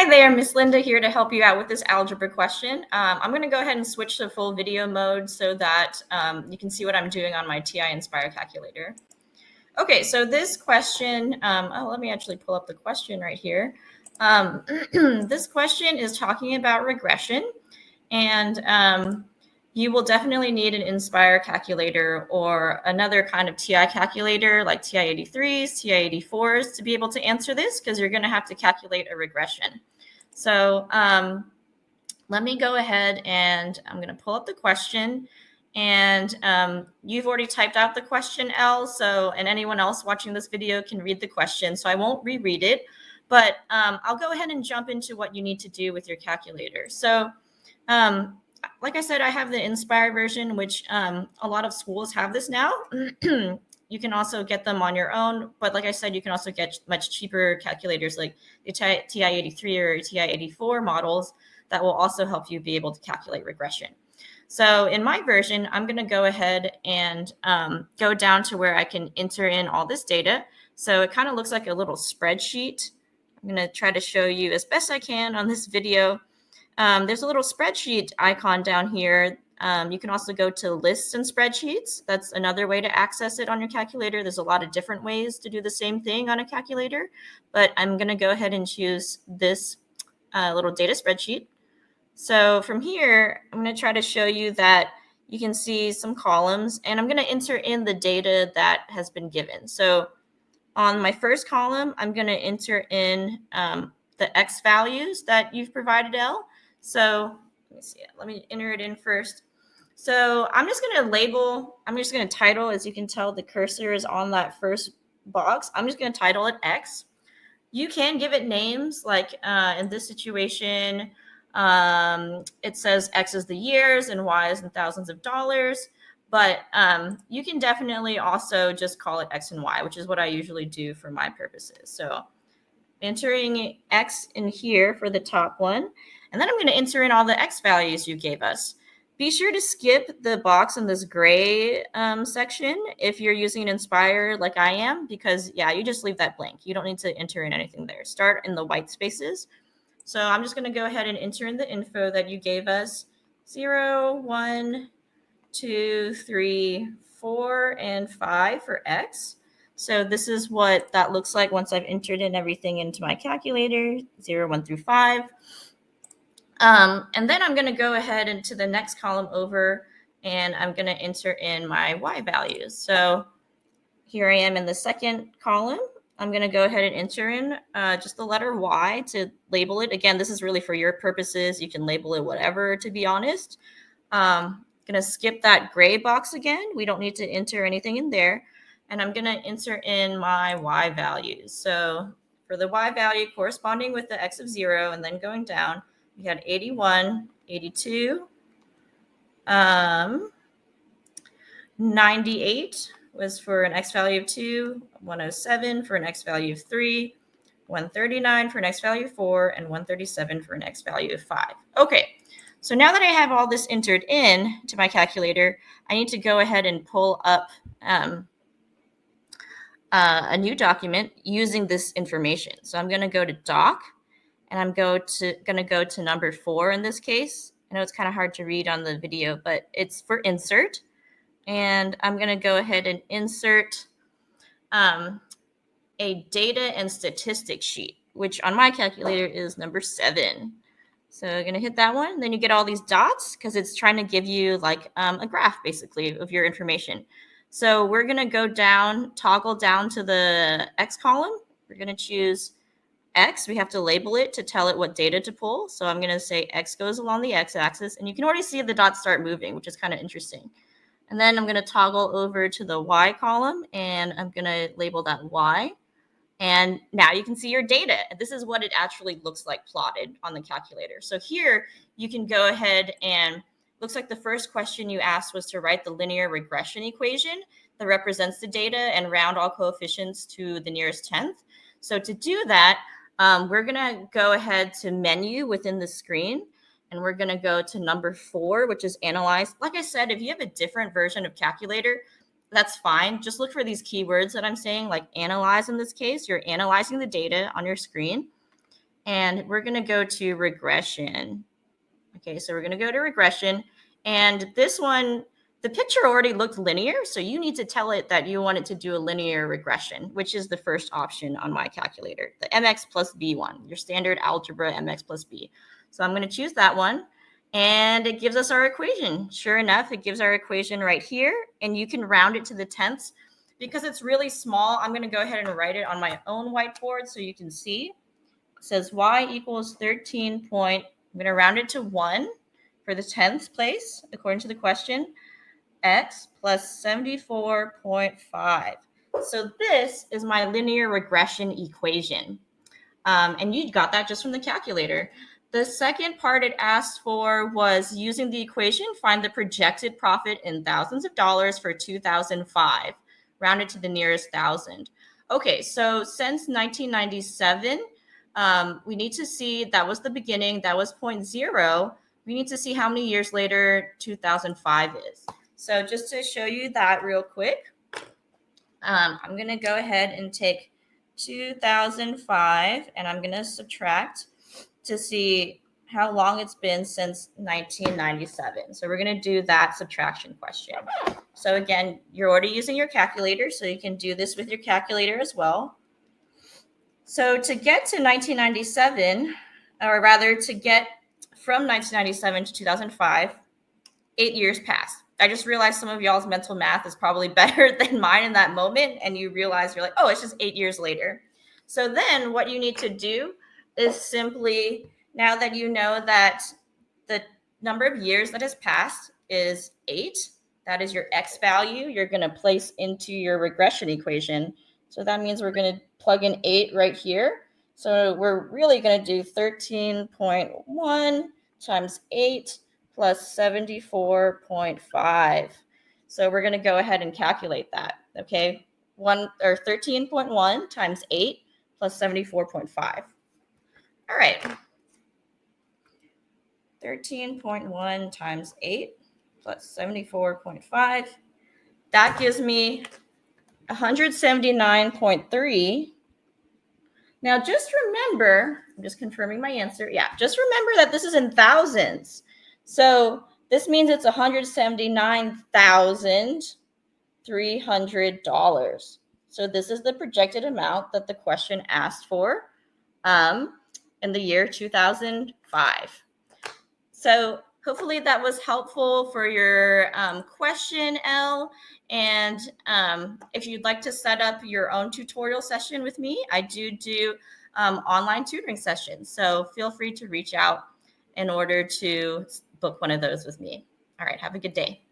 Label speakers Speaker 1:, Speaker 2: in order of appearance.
Speaker 1: there, Miss Linda here to help you out with this algebra question. I'm going to go ahead and switch to full video mode so that you can see what I'm doing on my TI Inspire calculator. Okay, so this question, let me actually pull up the question right here. This question is talking about regression, and you will definitely need an Inspire calculator or another kind of TI calculator like TI-83s, TI-84s to be able to answer this, because you're going to have to calculate a regression. So let me go ahead and I'm going to pull up the question. And you've already typed out the question, Elle, and anyone else watching this video can read the question, so I won't reread it, but I'll go ahead and jump into what you need to do with your calculator. So like I said, I have the Inspire version, which a lot of schools have this now. You can also get them on your own, but like I said, you can also get much cheaper calculators like the TI-83 or TI-84 models that will also help you be able to calculate regression. So in my version, I'm going to go ahead and go down to where I can enter in all this data. So it kind of looks like a little spreadsheet. I'm going to try to show you as best I can on this video. There's a little spreadsheet icon down here. You can also go to lists and spreadsheets. That's another way to access it on your calculator. There's a lot of different ways to do the same thing on a calculator, but I'm going to go ahead and choose this little data spreadsheet. So from here, I'm going to try to show you that you can see some columns, and I'm going to enter in the data that has been given. So on my first column, I'm going to enter in the X values that you've provided, Elle. So let me see it. Let me enter it in first. So I'm just going to title, as you can tell, the cursor is on that first box. I'm just going to title it X. You can give it names, like in this situation, it says X is the years and Y is in thousands of dollars. But you can definitely also just call it X and Y, which is what I usually do for my purposes. So entering X in here for the top one, and then I'm going to enter in all the X values you gave us. Be sure to skip the box in this gray section if you're using Inspire like I am, because yeah, you just leave that blank. You don't need to enter in anything there. Start in the white spaces. So I'm just going to go ahead and enter in the info that you gave us: 0, 1, 2, 3, 4, and 5 for X. So this is what that looks like once I've entered in everything into my calculator, 0, 1 through 5. And then I'm going to go ahead into the next column over, and I'm going to enter in my Y values. So here I am in the second column. I'm going to go ahead and enter in just the letter Y to label it. Again, this is really for your purposes. You can label it whatever, to be honest. Going to skip that gray box again. We don't need to enter anything in there. And I'm going to enter in my Y values. So for the Y value corresponding with the X of 0 and then going down, we had 81, 82, 98 was for an X value of 2, 107 for an X value of 3, 139 for an X value of 4, and 137 for an X value of 5. Okay, so now that I have all this entered in to my calculator, I need to go ahead and pull up a new document using this information. So I'm going to go to Doc, and I'm going to go to number 4 in this case. I know it's kind of hard to read on the video, but it's for insert. And I'm going to go ahead and insert a data and statistics sheet, which on my calculator is number 7. So I'm going to hit that one. Then you get all these dots because it's trying to give you like a graph basically of your information. So we're going to go down, toggle down to the X column. We're going to choose X. We have to label it to tell it what data to pull. So I'm going to say X goes along the X axis, and you can already see the dots start moving, which is kind of interesting. And then I'm going to toggle over to the Y column, and I'm going to label that Y. And now you can see your data. This is what it actually looks like plotted on the calculator. So here you can go ahead and looks like the first question you asked was to write the linear regression equation that represents the data and round all coefficients to the nearest 10th. So to do that, we're going to go ahead to menu within the screen, and we're going to go to number 4, which is analyze. Like I said, if you have a different version of calculator, that's fine. Just look for these keywords that I'm saying, like analyze in this case. You're analyzing the data on your screen. and we're going to go to regression. Okay, so we're going to go to regression, and this one, the picture already looked linear, so you need to tell it that you want it to do a linear regression, which is the first option on my calculator, the mx plus b one, your standard algebra mx plus b. So I'm going to choose that one, and it gives us our equation. Sure enough, it gives our equation right here, and you can round it to the tenths. Because it's really small, I'm going to go ahead and write it on my own whiteboard so you can see. It says y equals 13 point, I'm going to round it to 1 for the 10th place, according to the question, x plus 74.5. So this is my linear regression equation. And you got that just from the calculator. The second part it asked for was using the equation, find the projected profit in thousands of dollars for 2005, rounded to the nearest thousand. Okay, so since 1997, we need to see, that was the beginning, that was 0.0. We need to see how many years later 2005 is. So just to show you that real quick, I'm going to go ahead and take 2005 and I'm going to subtract to see how long it's been since 1997. So we're going to do that subtraction question. So again, you're already using your calculator, so you can do this with your calculator as well. So to get to 1997, or rather to get from 1997 to 2005, 8 years passed. I just realized some of y'all's mental math is probably better than mine in that moment. And you realize you're like, oh, it's just 8 years later. So then what you need to do is simply, now that you know that the number of years that has passed is 8, that is your x value, you're going to place into your regression equation. So that means we're going to plug in 8 right here. So we're really going to do 13.1 times 8 plus 74.5. So we're going to go ahead and calculate that. Okay, 13.1 times 8 plus 74.5. All right, 13.1 times 8 plus 74.5. That gives me 179.3. Now, just remember, I'm just confirming my answer. Yeah, just remember that this is in thousands. So this means it's $179,300. So this is the projected amount that the question asked for in the year 2005. So hopefully that was helpful for your question, Elle. And if you'd like to set up your own tutorial session with me, I do online tutoring sessions. So feel free to reach out in order to book one of those with me. All right, have a good day.